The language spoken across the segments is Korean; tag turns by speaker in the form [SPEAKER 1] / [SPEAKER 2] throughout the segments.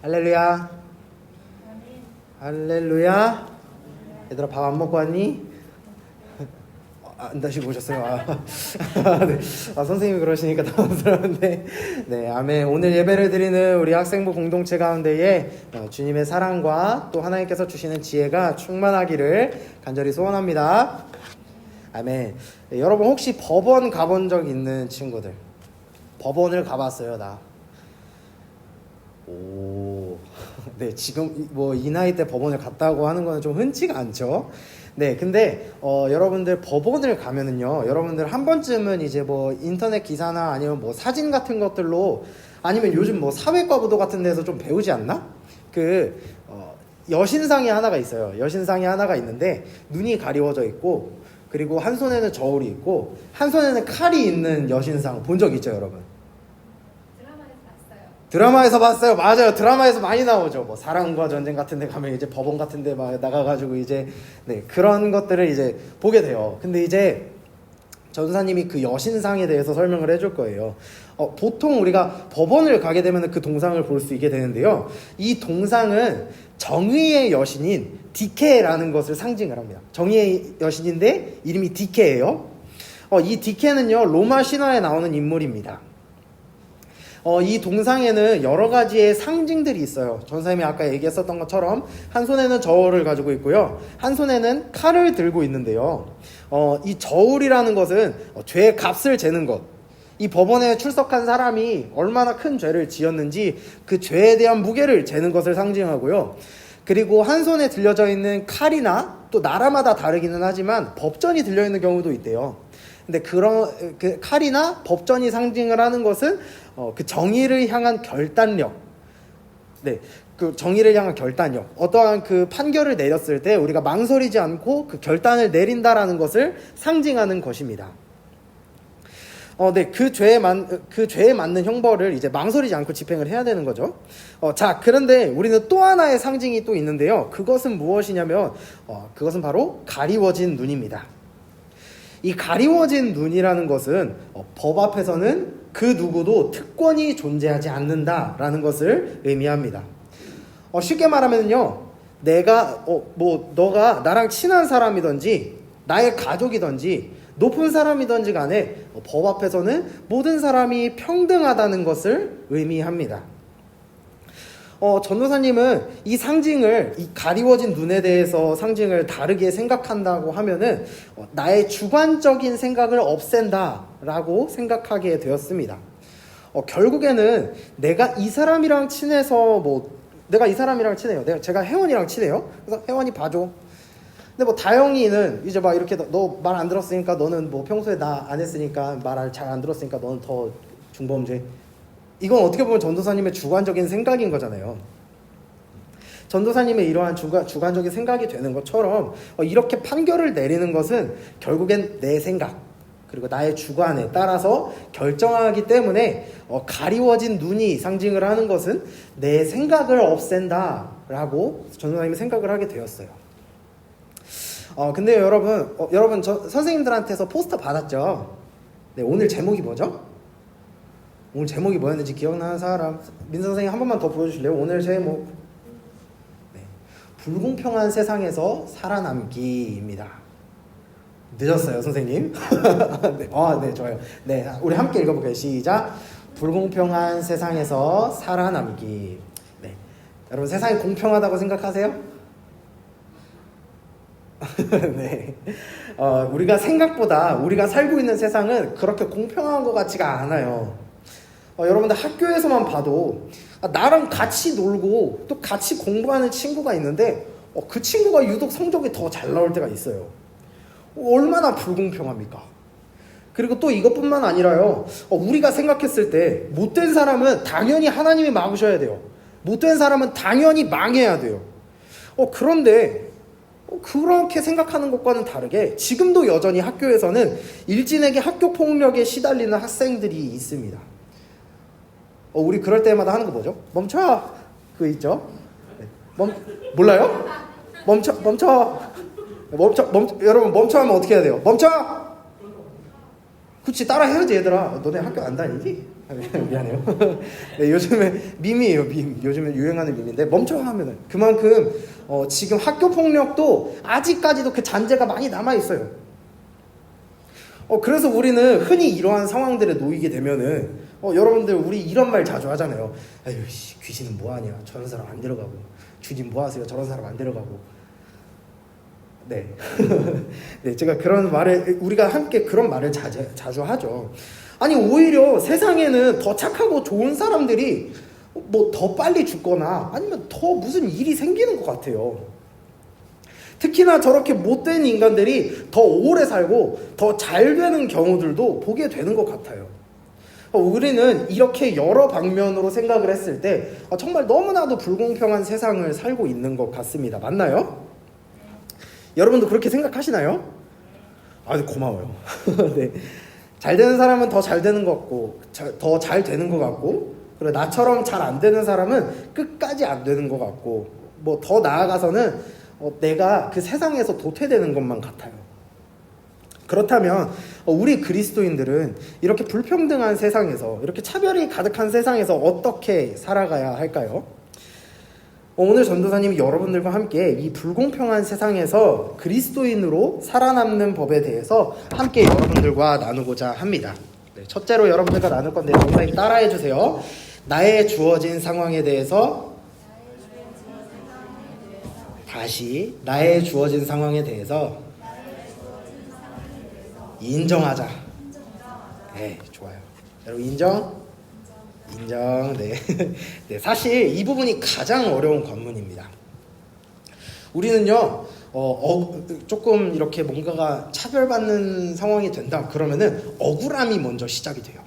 [SPEAKER 1] 할렐루야. 할렐루야. 얘들아 밥 안 먹고 왔니? 안 다시고 오셨어요. 네. 선생님이 그러시니까 당황스러운데, 네, 아멘. 오늘 예배를 드리는 우리 학생부 공동체 가운데에 주님의 사랑과 또 하나님께서 주시는 지혜가 충만하기를 간절히 소원합니다. 아멘. 네, 여러분 혹시 법원 가본 적 있는 친구들? 법원을 가봤어요, 나. 오, 네, 지금 뭐 이 나이 때 법원을 갔다고 하는 거는 좀 흔치가 않죠. 네, 근데 여러분들 법원을 가면은요, 여러분들 한 번쯤은 이제 뭐 인터넷 기사나 아니면 뭐 사진 같은 것들로, 아니면 요즘 뭐 사회과 부도 같은 데서 좀 배우지 않나? 여신상이 하나가 있어요. 여신상이 하나가 있는데 눈이 가리워져 있고, 그리고 한 손에는 저울이 있고 한 손에는 칼이 있는 여신상 본 적 있죠, 여러분? 드라마에서 봤어요. 맞아요. 드라마에서 많이 나오죠. 뭐 사랑과 전쟁 같은 데 가면 이제 법원 같은 데 막 나가가지고 이제, 네, 그런 것들을 이제 보게 돼요. 근데 이제 전사님이 그 여신상에 대해서 설명을 해줄 거예요. 보통 우리가 법원을 가게 되면 그 동상을 볼 수 있게 되는데요. 이 동상은 정의의 여신인 디케라는 것을 상징을 합니다. 정의의 여신인데 이름이 디케예요. 이 디케는요, 로마 신화에 나오는 인물입니다. 이 동상에는 여러 가지의 상징들이 있어요. 전사님이 아까 얘기했었던 것처럼 한 손에는 저울을 가지고 있고요, 한 손에는 칼을 들고 있는데요. 이 저울이라는 것은 죄의 값을 재는 것, 이 법원에 출석한 사람이 얼마나 큰 죄를 지었는지 그 죄에 대한 무게를 재는 것을 상징하고요. 그리고 한 손에 들려져 있는 칼이나, 또 나라마다 다르기는 하지만 법전이 들려있는 경우도 있대요. 근데 그런 그 칼이나 법전이 상징을 하는 것은 그 정의를 향한 결단력, 네, 그 정의를 향한 결단력, 어떠한 그 판결을 내렸을 때 우리가 망설이지 않고 그 결단을 내린다라는 것을 상징하는 것입니다. 네, 그 죄에 맞는 형벌을 이제 망설이지 않고 집행을 해야 되는 거죠. 자, 그런데 우리는 또 하나의 상징이 또 있는데요. 그것은 무엇이냐면, 그것은 바로 가리워진 눈입니다. 이 가리워진 눈이라는 것은 법 앞에서는 그 누구도 특권이 존재하지 않는다라는 것을 의미합니다. 쉽게 말하면요, 너가 나랑 친한 사람이든지 나의 가족이든지 높은 사람이든지 간에 법 앞에서는 모든 사람이 평등하다는 것을 의미합니다. 전도사님은 이 상징을, 이 가리워진 눈에 대해서 상징을 다르게 생각한다고 하면은 나의 주관적인 생각을 없앤다라고 생각하게 되었습니다. 결국에는 내가 이 사람이랑 친해서 내가 이 사람이랑 친해요. 제가 혜원이랑 친해요. 그래서 혜원이 봐줘. 근데 뭐 다영이는 이제 막 이렇게 너 말 안 들었으니까, 너는 뭐 평소에 나 안 했으니까 말 잘 안 들었으니까 너는 더 중범죄. 이건 어떻게 보면 전도사님의 주관적인 생각인 거잖아요. 전도사님의 이러한 주관적인 생각이 되는 것처럼 이렇게 판결을 내리는 것은 결국엔 내 생각, 그리고 나의 주관에 따라서 결정하기 때문에 가리워진 눈이 상징을 하는 것은 내 생각을 없앤다라고 전도사님이 생각을 하게 되었어요. 근데 여러분 선생님들한테서 포스터 받았죠? 네, 오늘 제목이 뭐죠? 오늘 제목이 뭐였는지 기억나는 사람? 민서 선생님 한 번만 더 보여주실래요? 오늘 제목, 네, 불공평한 세상에서 살아남기입니다. 늦었어요, 선생님. 네, 네, 좋아요. 네, 우리 함께 읽어볼게요. 시작. 불공평한 세상에서 살아남기. 네, 여러분 세상이 공평하다고 생각하세요? 네, 우리가 생각보다 우리가 살고 있는 세상은 그렇게 공평한 것 같지가 않아요. 여러분들 학교에서만 봐도 나랑 같이 놀고 또 같이 공부하는 친구가 있는데 그 친구가 유독 성적이 더 잘 나올 때가 있어요. 얼마나 불공평합니까? 그리고 또 이것뿐만 아니라요, 우리가 생각했을 때 못된 사람은 당연히 하나님이 막으셔야 돼요. 못된 사람은 당연히 망해야 돼요. 그런데 그렇게 생각하는 것과는 다르게 지금도 여전히 학교에서는 일진에게 학교폭력에 시달리는 학생들이 있습니다. 우리 그럴 때마다 하는 거 뭐죠? 멈춰! 그거 있죠? 네. 몰라요? 멈춰! 여러분 멈춰 하면 어떻게 해야 돼요? 멈춰! 그치, 따라 해야지 얘들아. 너네 학교 안 다니지? 미안해요. 네, 요즘에 밈이에요. 밈. 요즘에 유행하는 밈인데 멈춰 하면은 그만큼 지금 학교 폭력도 아직까지도 그 잔재가 많이 남아 있어요. 그래서 우리는 흔히 이러한 상황들에 놓이게 되면은 여러분들 우리 이런 말 자주 하잖아요. 아유 씨, 귀신은 뭐하냐, 저런 사람 안 데려가고. 주님 뭐하세요, 저런 사람 안 데려가고. 네. 네, 제가 그런 말을, 우리가 함께 그런 말을 자주 하죠. 아니, 오히려 세상에는 더 착하고 좋은 사람들이 뭐 더 빨리 죽거나 아니면 더 무슨 일이 생기는 것 같아요. 특히나 저렇게 못된 인간들이 더 오래 살고 더 잘 되는 경우들도 보게 되는 것 같아요. 우리는 이렇게 여러 방면으로 생각을 했을 때 정말 너무나도 불공평한 세상을 살고 있는 것 같습니다. 맞나요? 여러분도 그렇게 생각하시나요? 고마워요. 네. 잘 되는 사람은 더 잘 되는 것 같고, 더 잘 되는 것 같고, 그리고 나처럼 잘 안 되는 사람은 끝까지 안 되는 것 같고, 뭐 더 나아가서는 내가 그 세상에서 도태되는 것만 같아요. 그렇다면 우리 그리스도인들은 이렇게 불평등한 세상에서, 이렇게 차별이 가득한 세상에서 어떻게 살아가야 할까요? 오늘 전도사님이 여러분들과 함께 이 불공평한 세상에서 그리스도인으로 살아남는 법에 대해서 함께 여러분들과 나누고자 합니다. 네, 첫째로 여러분들과 나눌 건데 전도사님 따라해 주세요. 나의 주어진 상황에 대해서, 다시 나의 주어진 상황에 대해서 인정하자. 네, 좋아요. 여러분 인정? 네. 네, 사실 이 부분이 가장 어려운 관문입니다. 우리는요, 조금 이렇게 뭔가가 차별받는 상황이 된다 그러면은 억울함이 먼저 시작이 돼요.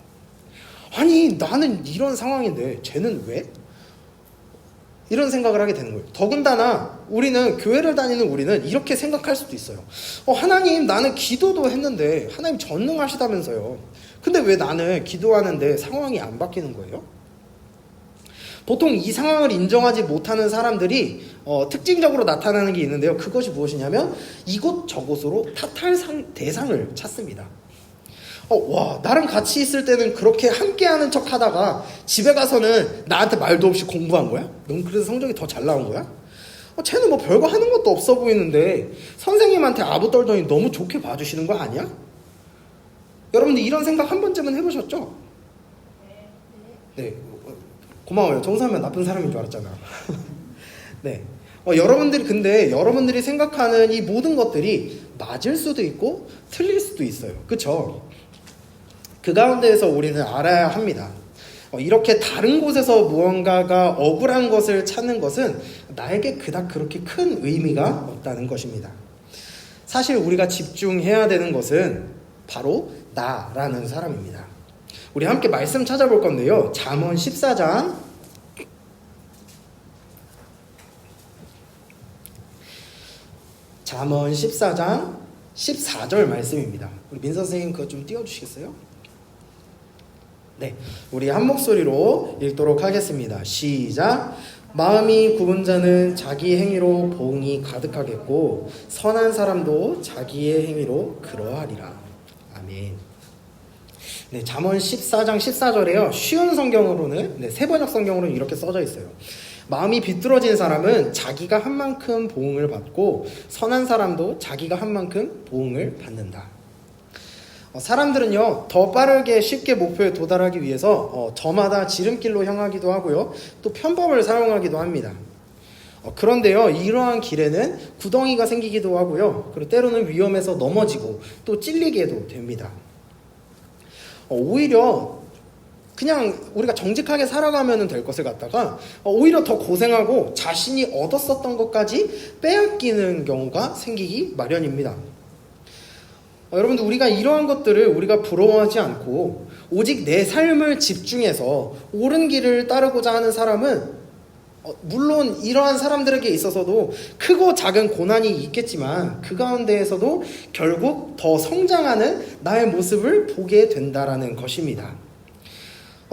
[SPEAKER 1] 아니, 나는 이런 상황인데 쟤는 왜? 이런 생각을 하게 되는 거예요. 더군다나 우리는, 교회를 다니는 우리는 이렇게 생각할 수도 있어요. 하나님, 나는 기도도 했는데 하나님 전능하시다면서요. 근데 왜 나는 기도하는데 상황이 안 바뀌는 거예요? 보통 이 상황을 인정하지 못하는 사람들이 특징적으로 나타나는 게 있는데요. 그것이 무엇이냐면 이곳저곳으로 탓할 대상을 찾습니다. 와, 나랑 같이 있을 때는 그렇게 함께하는 척 하다가 집에 가서는 나한테 말도 없이 공부한 거야? 넌 그래서 성적이 더 잘 나온 거야? 쟤는 뭐 별거 하는 것도 없어 보이는데 선생님한테 아부 떨더니 너무 좋게 봐주시는 거 아니야? 여러분들 이런 생각 한 번쯤은 해보셨죠? 네, 고마워요. 정사면 나쁜 사람인 줄 알았잖아. 네, 여러분들이 생각하는 이 모든 것들이 맞을 수도 있고 틀릴 수도 있어요. 그쵸? 그 가운데에서 우리는 알아야 합니다. 이렇게 다른 곳에서 무언가가 억울한 것을 찾는 것은 나에게 그닥 그렇게 큰 의미가 없다는 것입니다. 사실 우리가 집중해야 되는 것은 바로 나라는 사람입니다. 우리 함께 말씀 찾아볼 건데요. 잠언 14장 14절 말씀입니다. 우리 민 선생님 그거 좀 띄워주시겠어요? 네, 우리 한 목소리로 읽도록 하겠습니다. 시작. 마음이 굽은 자는 자기 행위로 보응이 가득하겠고 선한 사람도 자기의 행위로 그러하리라. 아멘. 네, 잠언 14장 14절에요. 쉬운 성경으로는, 세번역 성경으로는 이렇게 써져 있어요. 마음이 비뚤어진 사람은 자기가 한 만큼 보응을 받고 선한 사람도 자기가 한 만큼 보응을 받는다. 사람들은요, 더 빠르게 쉽게 목표에 도달하기 위해서 저마다 지름길로 향하기도 하고요, 또 편법을 사용하기도 합니다. 그런데요, 이러한 길에는 구덩이가 생기기도 하고요, 그리고 때로는 위험해서 넘어지고 또 찔리게도 됩니다. 오히려 그냥 우리가 정직하게 살아가면 될 것을 갖다가 오히려 더 고생하고 자신이 얻었었던 것까지 빼앗기는 경우가 생기기 마련입니다. 여러분들, 우리가 이러한 것들을 우리가 부러워하지 않고 오직 내 삶을 집중해서 옳은 길을 따르고자 하는 사람은 물론 이러한 사람들에게 있어서도 크고 작은 고난이 있겠지만 그 가운데에서도 결국 더 성장하는 나의 모습을 보게 된다라는 것입니다.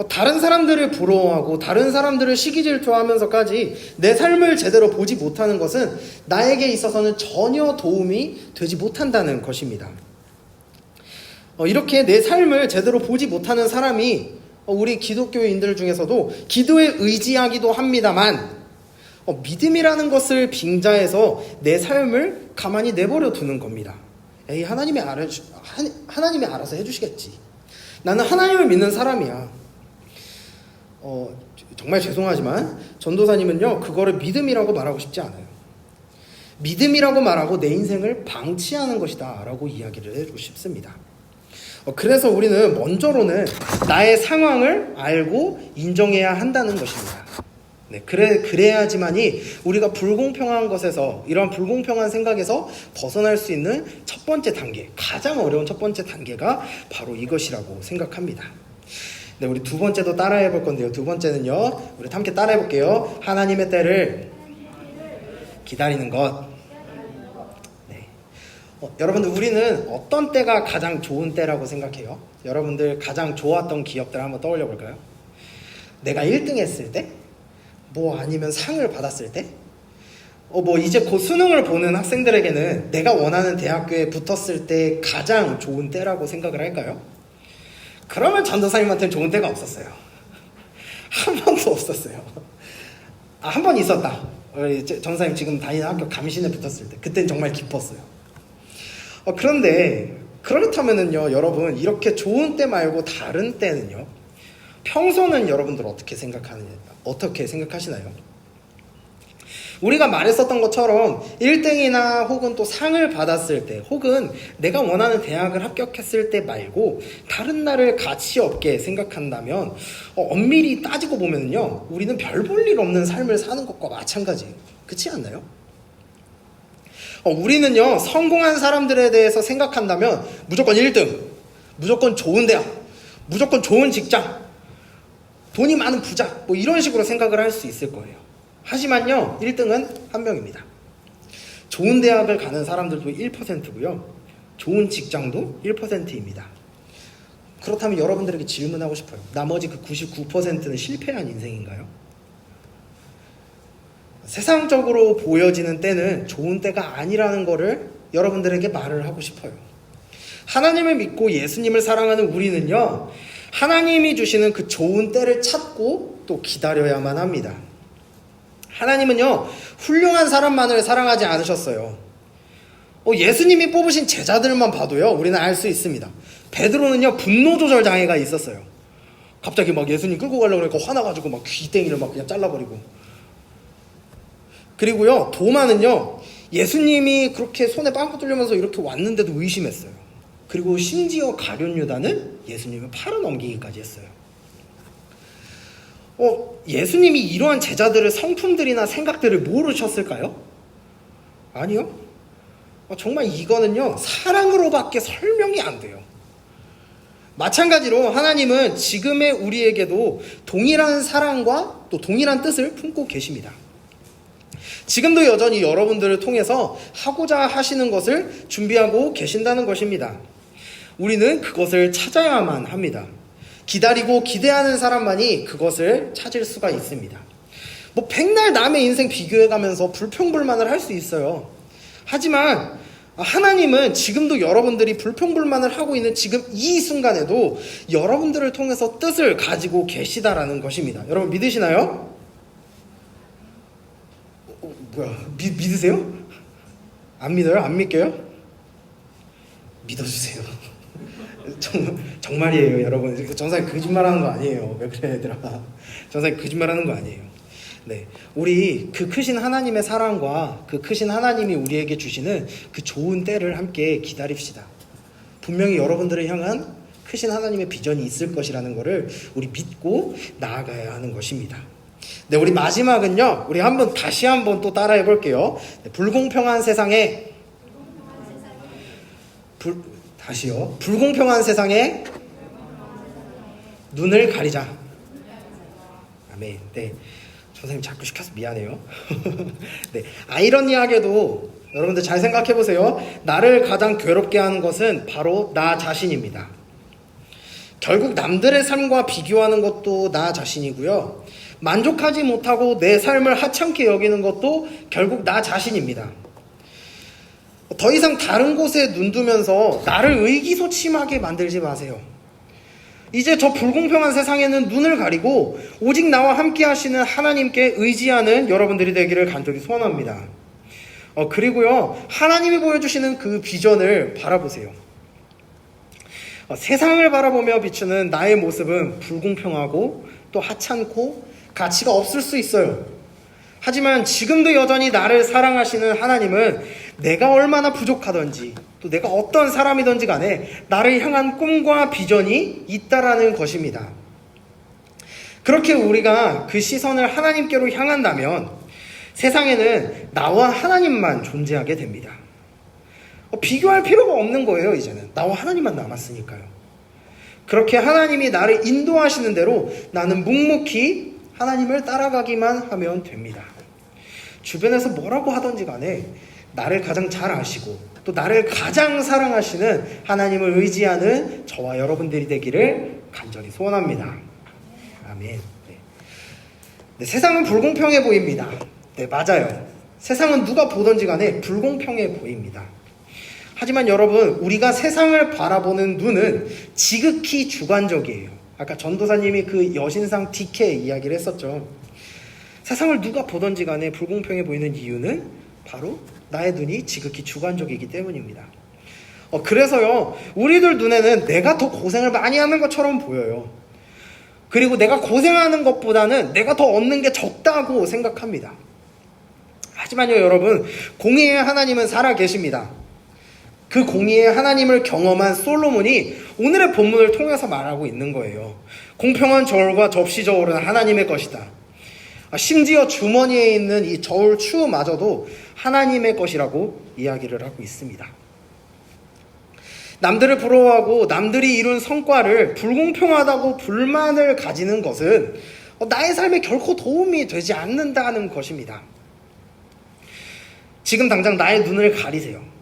[SPEAKER 1] 다른 사람들을 부러워하고 다른 사람들을 시기질투하면서까지 내 삶을 제대로 보지 못하는 것은 나에게 있어서는 전혀 도움이 되지 못한다는 것입니다. 이렇게 내 삶을 제대로 보지 못하는 사람이 우리 기독교인들 중에서도 기도에 의지하기도 합니다만 믿음이라는 것을 빙자해서 내 삶을 가만히 내버려 두는 겁니다. 에이, 하나님이 알아서 해주시겠지. 나는 하나님을 믿는 사람이야. 정말 죄송하지만 전도사님은요, 그거를 믿음이라고 말하고 싶지 않아요. 믿음이라고 말하고 내 인생을 방치하는 것이다 라고 이야기를 해주고 싶습니다. 그래서 우리는 먼저로는 나의 상황을 알고 인정해야 한다는 것입니다. 네, 그래야지만이 우리가 불공평한 것에서, 이런 불공평한 생각에서 벗어날 수 있는 첫 번째 단계, 가장 어려운 첫 번째 단계가 바로 이것이라고 생각합니다. 네, 우리 두 번째도 따라해 볼 건데요. 두 번째는요, 우리 함께 따라해 볼게요. 하나님의 때를 기다리는 것. 네. 여러분들, 우리는 어떤 때가 가장 좋은 때라고 생각해요? 여러분들 가장 좋았던 기억들 한번 떠올려 볼까요? 내가 1등 했을 때? 아니면 상을 받았을 때? 이제 곧 수능을 보는 학생들에게는 내가 원하는 대학교에 붙었을 때 가장 좋은 때라고 생각을 할까요? 그러면 전도사님한테는 좋은 때가 없었어요. 한 번도 없었어요. 한 번 있었다. 전도사님 지금 다니는 학교 감신에 붙었을 때. 그때는 정말 기뻤어요. 그런데 그렇다면은요, 여러분, 이렇게 좋은 때 말고 다른 때는요, 평소는 여러분들 어떻게 생각하시나요? 우리가 말했었던 것처럼 1등이나 혹은 또 상을 받았을 때, 혹은 내가 원하는 대학을 합격했을 때 말고 다른 날을 가치 없게 생각한다면 엄밀히 따지고 보면요, 우리는 별 볼 일 없는 삶을 사는 것과 마찬가지예요. 그렇지 않나요? 우리는요, 성공한 사람들에 대해서 생각한다면 무조건 1등, 무조건 좋은 대학, 무조건 좋은 직장, 돈이 많은 부자, 이런 식으로 생각을 할 수 있을 거예요. 하지만요, 1등은 한 명입니다. 좋은 대학을 가는 사람들도 1%고요. 좋은 직장도 1%입니다. 그렇다면 여러분들에게 질문하고 싶어요. 나머지 그 99%는 실패한 인생인가요? 세상적으로 보여지는 때는 좋은 때가 아니라는 거를 여러분들에게 말을 하고 싶어요. 하나님을 믿고 예수님을 사랑하는 우리는요, 하나님이 주시는 그 좋은 때를 찾고 또 기다려야만 합니다. 하나님은요, 훌륭한 사람만을 사랑하지 않으셨어요. 예수님이 뽑으신 제자들만 봐도요, 우리는 알 수 있습니다. 베드로는요, 분노 조절 장애가 있었어요. 갑자기 막 예수님 끌고 가려고 그러니까 화나가지고 막 귀땡이를 막 그냥 잘라버리고. 그리고요, 도마는요, 예수님이 그렇게 손에 빵꾸 뚫리면서 이렇게 왔는데도 의심했어요. 그리고 심지어 가룟 유다는 예수님을 팔아 넘기기까지 했어요. 예수님이 이러한 제자들의 성품들이나 생각들을 모르셨을까요? 아니요. 정말 이거는요, 사랑으로밖에 설명이 안 돼요. 마찬가지로 하나님은 지금의 우리에게도 동일한 사랑과 또 동일한 뜻을 품고 계십니다. 지금도 여전히 여러분들을 통해서 하고자 하시는 것을 준비하고 계신다는 것입니다. 우리는 그것을 찾아야만 합니다. 기다리고 기대하는 사람만이 그것을 찾을 수가 있습니다. 백날 남의 인생 비교해가면서 불평불만을 할 수 있어요. 하지만 하나님은 지금도 여러분들이 불평불만을 하고 있는 지금 이 순간에도 여러분들을 통해서 뜻을 가지고 계시다라는 것입니다. 여러분 믿으시나요? 믿으세요? 안 믿어요? 안 믿겨요? 믿어주세요. 정말이에요, 여러분. 전사님 거짓말하는 거 아니에요. 왜 그래, 얘들아? 전사님 거짓말하는 거 아니에요. 네, 우리 그 크신 하나님의 사랑과 그 크신 하나님이 우리에게 주시는 그 좋은 때를 함께 기다립시다. 분명히 여러분들을 향한 크신 하나님의 비전이 있을 것이라는 것을 우리 믿고 나아가야 하는 것입니다. 네, 우리 마지막은요, 우리 다시 한번 또 따라해 볼게요. 네, 불공평한 세상에 불공평한 세상에 눈을 가리자. 아멘. 네, 선생님 자꾸 시켜서 미안해요. 네, 아이러니하게도 여러분들 잘 생각해 보세요. 나를 가장 괴롭게 하는 것은 바로 나 자신입니다. 결국 남들의 삶과 비교하는 것도 나 자신이고요. 만족하지 못하고 내 삶을 하찮게 여기는 것도 결국 나 자신입니다. 더 이상 다른 곳에 눈 두면서 나를 의기소침하게 만들지 마세요. 이제 저 불공평한 세상에는 눈을 가리고 오직 나와 함께 하시는 하나님께 의지하는 여러분들이 되기를 간절히 소원합니다. 그리고요, 하나님이 보여주시는 그 비전을 바라보세요. 세상을 바라보며 비추는 나의 모습은 불공평하고 또 하찮고 가치가 없을 수 있어요. 하지만 지금도 여전히 나를 사랑하시는 하나님은 내가 얼마나 부족하든지 또 내가 어떤 사람이든지 간에 나를 향한 꿈과 비전이 있다라는 것입니다. 그렇게 우리가 그 시선을 하나님께로 향한다면 세상에는 나와 하나님만 존재하게 됩니다. 비교할 필요가 없는 거예요. 이제는 나와 하나님만 남았으니까요. 그렇게 하나님이 나를 인도하시는 대로 나는 묵묵히 하나님을 따라가기만 하면 됩니다. 주변에서 뭐라고 하든지 간에 나를 가장 잘 아시고 또 나를 가장 사랑하시는 하나님을 의지하는 저와 여러분들이 되기를 간절히 소원합니다. 아멘. 네, 세상은 불공평해 보입니다. 네, 맞아요. 세상은 누가 보든지 간에 불공평해 보입니다. 하지만 여러분, 우리가 세상을 바라보는 눈은 지극히 주관적이에요. 아까 전도사님이 그 여신상 디케 이야기를 했었죠. 세상을 누가 보든지 간에 불공평해 보이는 이유는 바로 나의 눈이 지극히 주관적이기 때문입니다. 그래서요, 우리들 눈에는 내가 더 고생을 많이 하는 것처럼 보여요. 그리고 내가 고생하는 것보다는 내가 더 얻는 게 적다고 생각합니다. 하지만요, 여러분, 공의의 하나님은 살아계십니다. 그 공의의 하나님을 경험한 솔로몬이 오늘의 본문을 통해서 말하고 있는 거예요. 공평한 저울과 접시 저울은 하나님의 것이다. 심지어 주머니에 있는 이 저울 추마저도 하나님의 것이라고 이야기를 하고 있습니다. 남들을 부러워하고 남들이 이룬 성과를 불공평하다고 불만을 가지는 것은 나의 삶에 결코 도움이 되지 않는다는 것입니다. 지금 당장 나의 눈을 가리세요.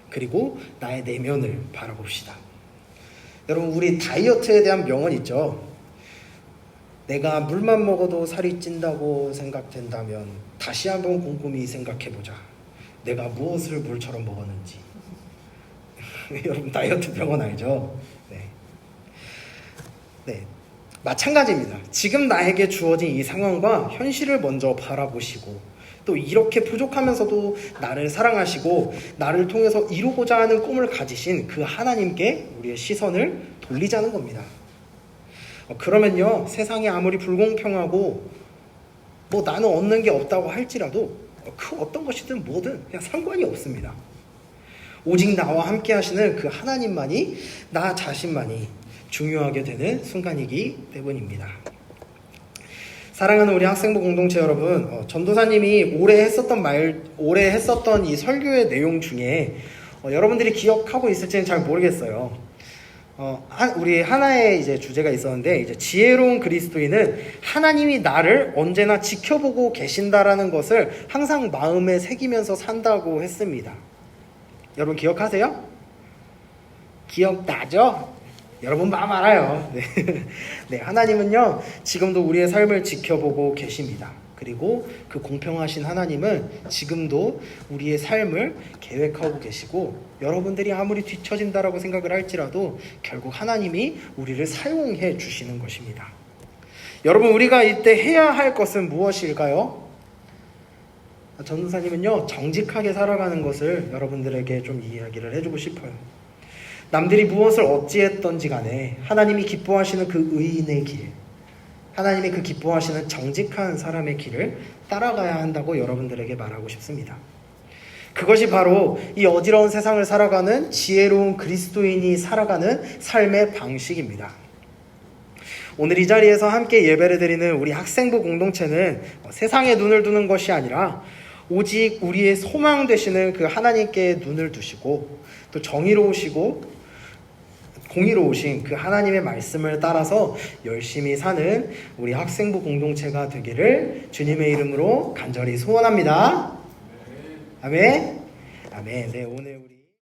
[SPEAKER 1] 그리고 나의 내면을 바라봅시다. 여러분, 우리 다이어트에 대한 명언 있죠. 내가 물만 먹어도 살이 찐다고 생각된다면 다시 한번 곰곰이 생각해보자. 내가 무엇을 물처럼 먹었는지. 여러분, 다이어트 명언 알죠? 네. 마찬가지입니다. 지금 나에게 주어진 이 상황과 현실을 먼저 바라보시고 또 이렇게 부족하면서도 나를 사랑하시고 나를 통해서 이루고자 하는 꿈을 가지신 그 하나님께 우리의 시선을 돌리자는 겁니다. 그러면요, 세상이 아무리 불공평하고 나는 얻는 게 없다고 할지라도 그 어떤 것이든 뭐든 그냥 상관이 없습니다. 오직 나와 함께 하시는 그 하나님만이, 나 자신만이 중요하게 되는 순간이기 때문입니다. 사랑하는 우리 학생부 공동체 여러분, 전도사님이 올해 했었던 이 설교의 내용 중에 여러분들이 기억하고 있을지는 잘 모르겠어요. 우리 하나의 이제 주제가 있었는데, 이제 지혜로운 그리스도인은 하나님이 나를 언제나 지켜보고 계신다라는 것을 항상 마음에 새기면서 산다고 했습니다. 여러분 기억하세요? 기억나죠? 여러분 마음 알아요. 네, 하나님은요, 지금도 우리의 삶을 지켜보고 계십니다. 그리고 그 공평하신 하나님은 지금도 우리의 삶을 계획하고 계시고, 여러분들이 아무리 뒤처진다라고 생각을 할지라도 결국 하나님이 우리를 사용해 주시는 것입니다. 여러분, 우리가 이때 해야 할 것은 무엇일까요? 전도사님은요, 정직하게 살아가는 것을 여러분들에게 좀 이야기를 해주고 싶어요. 남들이 무엇을 어찌했던지 간에 하나님이 기뻐하시는 그 의인의 길, 하나님이 그 기뻐하시는 정직한 사람의 길을 따라가야 한다고 여러분들에게 말하고 싶습니다. 그것이 바로 이 어지러운 세상을 살아가는 지혜로운 그리스도인이 살아가는 삶의 방식입니다. 오늘 이 자리에서 함께 예배를 드리는 우리 학생부 공동체는 세상에 눈을 두는 것이 아니라 오직 우리의 소망 되시는 그 하나님께 눈을 두시고 또 정의로우시고 공의로우신 그 하나님의 말씀을 따라서 열심히 사는 우리 학생부 공동체가 되기를 주님의 이름으로 간절히 소원합니다. 아멘. 아멘. 네, 오늘